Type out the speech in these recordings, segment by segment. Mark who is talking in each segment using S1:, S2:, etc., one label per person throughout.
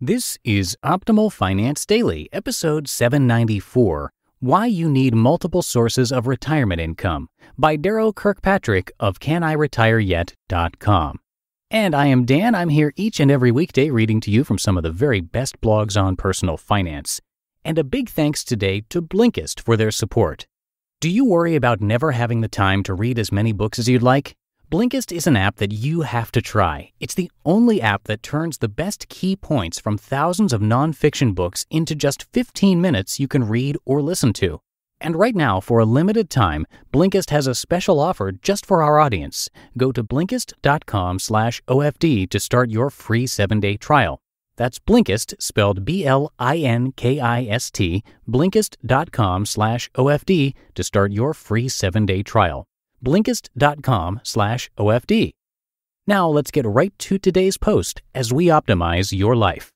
S1: This is Optimal Finance Daily, episode 794, Why You Need Multiple Sources of Retirement Income, by Darrow Kirkpatrick of CanIRetireYet.com. And I am Dan. I'm here each and every weekday reading to you from some of the very best blogs on personal finance. And a big thanks today to Blinkist for their support. Do you worry about never having the time to read as many books as you'd like? Blinkist is an app that you have to try. It's the only app that turns the best key points from thousands of nonfiction books into just 15 minutes you can read or listen to. And right now, for a limited time, Blinkist has a special offer just for our audience. Go to Blinkist.com/OFD to start your free 7-day trial. That's Blinkist, spelled Blinkist, Blinkist.com/OFD to start your free 7-day trial. Blinkist.com/OFD. Now let's get right to today's post as we optimize your life.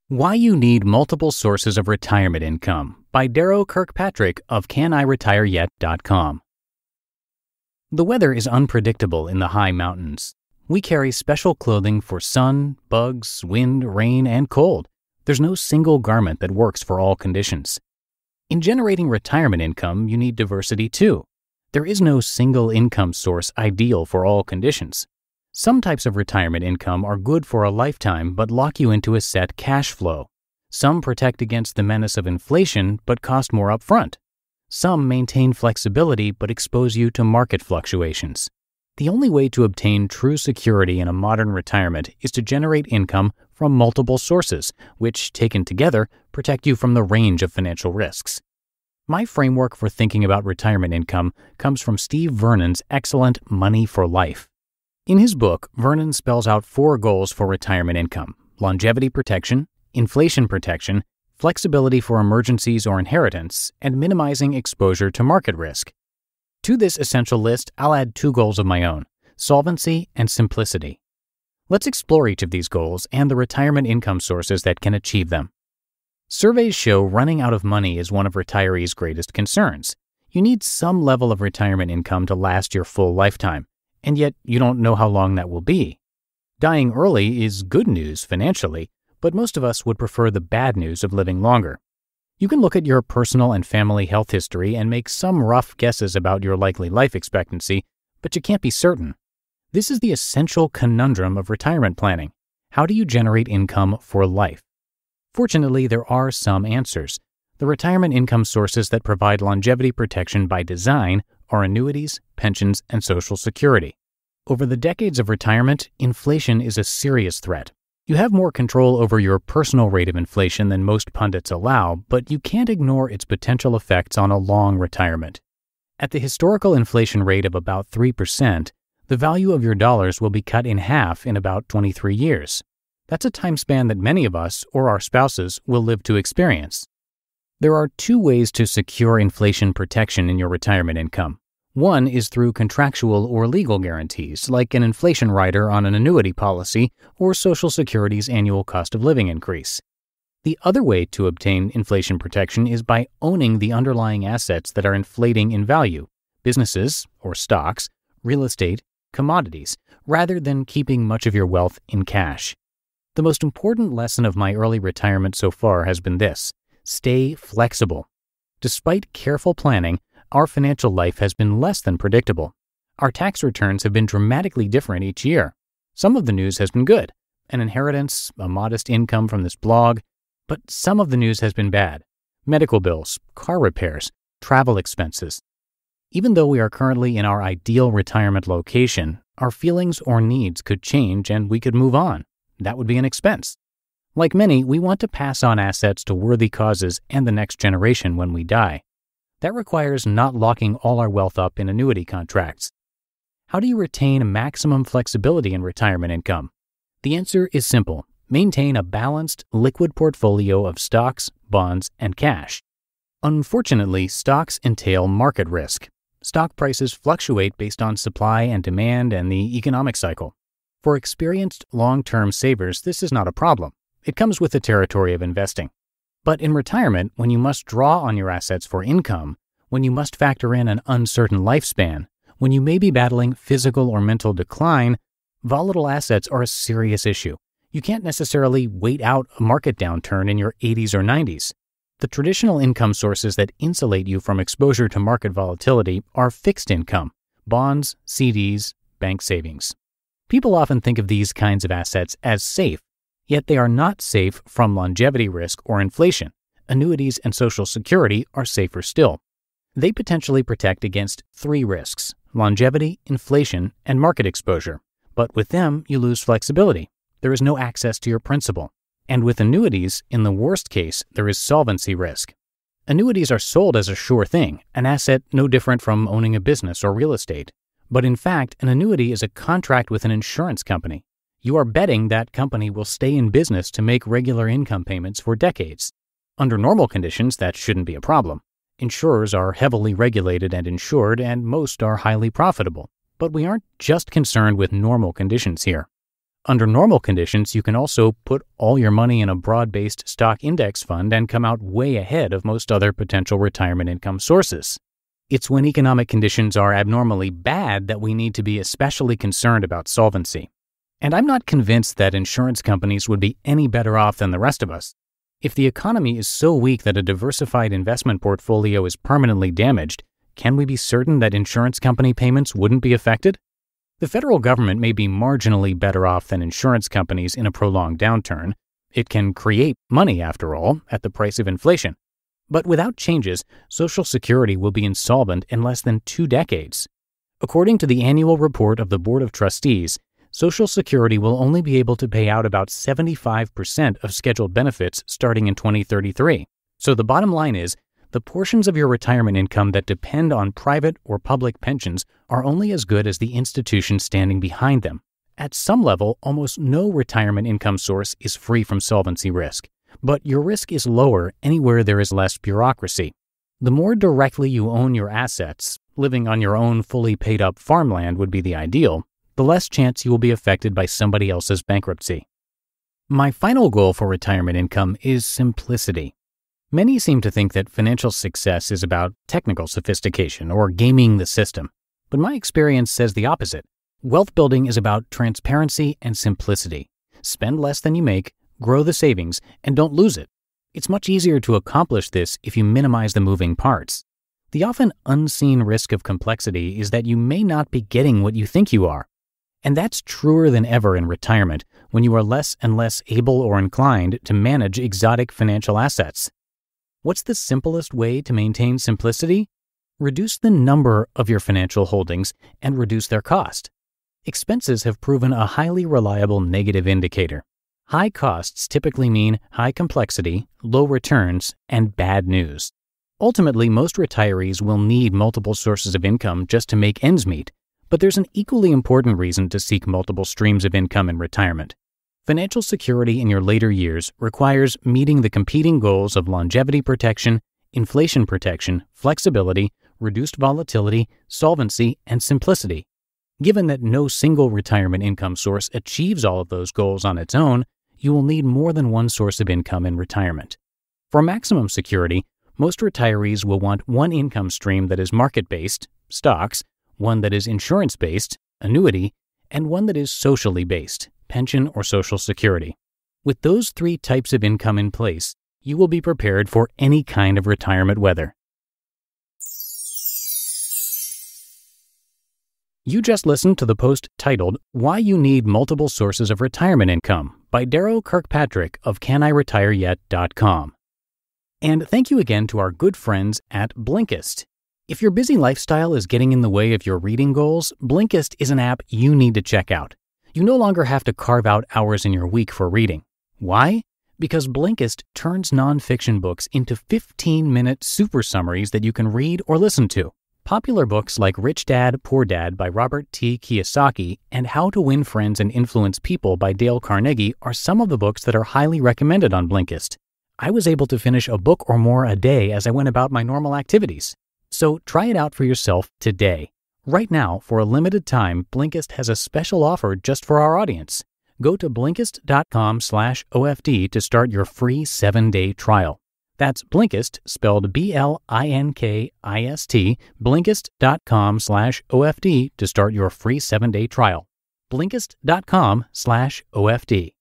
S1: Why You Need Multiple Sources of Retirement Income, by Darrow Kirkpatrick of CanIRetireYet.com. The weather is unpredictable in the high mountains. We carry special clothing for sun, bugs, wind, rain, and cold. There's no single garment that works for all conditions. In generating retirement income, you need diversity too. There is no single income source ideal for all conditions. Some types of retirement income are good for a lifetime but lock you into a set cash flow. Some protect against the menace of inflation but cost more upfront. Some maintain flexibility but expose you to market fluctuations. The only way to obtain true security in a modern retirement is to generate income from multiple sources, which, taken together, protect you from the range of financial risks. My framework for thinking about retirement income comes from Steve Vernon's excellent Money for Life. In his book, Vernon spells out 4 goals for retirement income: longevity protection, inflation protection, flexibility for emergencies or inheritance, and minimizing exposure to market risk. To this essential list, I'll add 2 goals of my own: solvency and simplicity. Let's explore each of these goals and the retirement income sources that can achieve them. Surveys show running out of money is one of retirees' greatest concerns. You need some level of retirement income to last your full lifetime, and yet you don't know how long that will be. Dying early is good news financially, but most of us would prefer the bad news of living longer. You can look at your personal and family health history and make some rough guesses about your likely life expectancy, but you can't be certain. This is the essential conundrum of retirement planning. How do you generate income for life? Fortunately, there are some answers. The retirement income sources that provide longevity protection by design are annuities, pensions, and Social Security. Over the decades of retirement, inflation is a serious threat. You have more control over your personal rate of inflation than most pundits allow, but you can't ignore its potential effects on a long retirement. At the historical inflation rate of about 3%, the value of your dollars will be cut in half in about 23 years. That's a time span that many of us, or our spouses, will live to experience. There are 2 ways to secure inflation protection in your retirement income. One is through contractual or legal guarantees, like an inflation rider on an annuity policy or Social Security's annual cost of living increase. The other way to obtain inflation protection is by owning the underlying assets that are inflating in value: businesses or stocks, real estate, commodities, rather than keeping much of your wealth in cash. The most important lesson of my early retirement so far has been this: stay flexible. Despite careful planning, our financial life has been less than predictable. Our tax returns have been dramatically different each year. Some of the news has been good: an inheritance, a modest income from this blog, but some of the news has been bad: medical bills, car repairs, travel expenses. Even though we are currently in our ideal retirement location, our feelings or needs could change and we could move on. That would be an expense. Like many, we want to pass on assets to worthy causes and the next generation when we die. That requires not locking all our wealth up in annuity contracts. How do you retain maximum flexibility in retirement income? The answer is simple: maintain a balanced, liquid portfolio of stocks, bonds, and cash. Unfortunately, stocks entail market risk. Stock prices fluctuate based on supply and demand and the economic cycle. For experienced long-term savers, this is not a problem. It comes with the territory of investing. But in retirement, when you must draw on your assets for income, when you must factor in an uncertain lifespan, when you may be battling physical or mental decline, Volatile assets are a serious issue. You can't necessarily wait out a market downturn in your 80s or 90s. The traditional income sources that insulate you from exposure to market volatility are fixed income, bonds, CDs, bank savings. People often think of these kinds of assets as safe, yet they are not safe from longevity risk or inflation. Annuities and Social Security are safer still. They potentially protect against 3 risks: longevity, inflation, and market exposure. But with them, you lose flexibility. There is no access to your principal. And with annuities, in the worst case, there is solvency risk. Annuities are sold as a sure thing, an asset no different from owning a business or real estate. But in fact, an annuity is a contract with an insurance company. You are betting that company will stay in business to make regular income payments for decades. Under normal conditions, that shouldn't be a problem. Insurers are heavily regulated and insured, and most are highly profitable. But we aren't just concerned with normal conditions here. Under normal conditions, you can also put all your money in a broad-based stock index fund and come out way ahead of most other potential retirement income sources. It's when economic conditions are abnormally bad that we need to be especially concerned about solvency. And I'm not convinced that insurance companies would be any better off than the rest of us. If the economy is so weak that a diversified investment portfolio is permanently damaged, can we be certain that insurance company payments wouldn't be affected? The federal government may be marginally better off than insurance companies in a prolonged downturn. It can create money, after all, at the price of inflation. But without changes, Social Security will be insolvent in less than 2 decades. According to the annual report of the Board of Trustees, Social Security will only be able to pay out about 75% of scheduled benefits starting in 2033. So the bottom line is, the portions of your retirement income that depend on private or public pensions are only as good as the institution standing behind them. At some level, almost no retirement income source is free from solvency risk, but your risk is lower anywhere there is less bureaucracy. The more directly you own your assets, living on your own fully paid-up farmland would be the ideal, the less chance you will be affected by somebody else's bankruptcy. My final goal for retirement income is simplicity. Many seem to think that financial success is about technical sophistication or gaming the system, but my experience says the opposite. Wealth building is about transparency and simplicity. Spend less than you make, grow the savings, and don't lose it. It's much easier to accomplish this if you minimize the moving parts. The often unseen risk of complexity is that you may not be getting what you think you are. And that's truer than ever in retirement, when you are less and less able or inclined to manage exotic financial assets. What's the simplest way to maintain simplicity? Reduce the number of your financial holdings and reduce their cost. Expenses have proven a highly reliable negative indicator. High costs typically mean high complexity, low returns, and bad news. Ultimately, most retirees will need multiple sources of income just to make ends meet, but there's an equally important reason to seek multiple streams of income in retirement. Financial security in your later years requires meeting the competing goals of longevity protection, inflation protection, flexibility, reduced volatility, solvency, and simplicity. Given that no single retirement income source achieves all of those goals on its own, you will need more than one source of income in retirement. For maximum security, most retirees will want one income stream that is market-based, stocks, one that is insurance-based, annuity, and one that is socially based, pension or Social Security. With those 3 types of income in place, you will be prepared for any kind of retirement weather. You just listened to the post titled, "Why You Need Multiple Sources of Retirement Income" by Darrow Kirkpatrick of CanIRetireYet.com. And thank you again to our good friends at Blinkist. If your busy lifestyle is getting in the way of your reading goals, Blinkist is an app you need to check out. You no longer have to carve out hours in your week for reading. Why? Because Blinkist turns nonfiction books into 15-minute super summaries that you can read or listen to. Popular books like Rich Dad, Poor Dad by Robert T. Kiyosaki and How to Win Friends and Influence People by Dale Carnegie are some of the books that are highly recommended on Blinkist. I was able to finish a book or more a day as I went about my normal activities. So try it out for yourself today. Right now, for a limited time, Blinkist has a special offer just for our audience. Go to Blinkist.com/OFD to start your free 7-day trial. That's Blinkist, spelled Blinkist, Blinkist.com/OFD to start your free 7-day trial. Blinkist.com/OFD.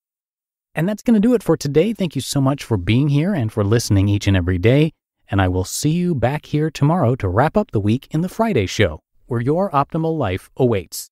S1: And that's going to do it for today. Thank you so much for being here and for listening each and every day. And I will see you back here tomorrow to wrap up the week in the Friday show, where your optimal life awaits.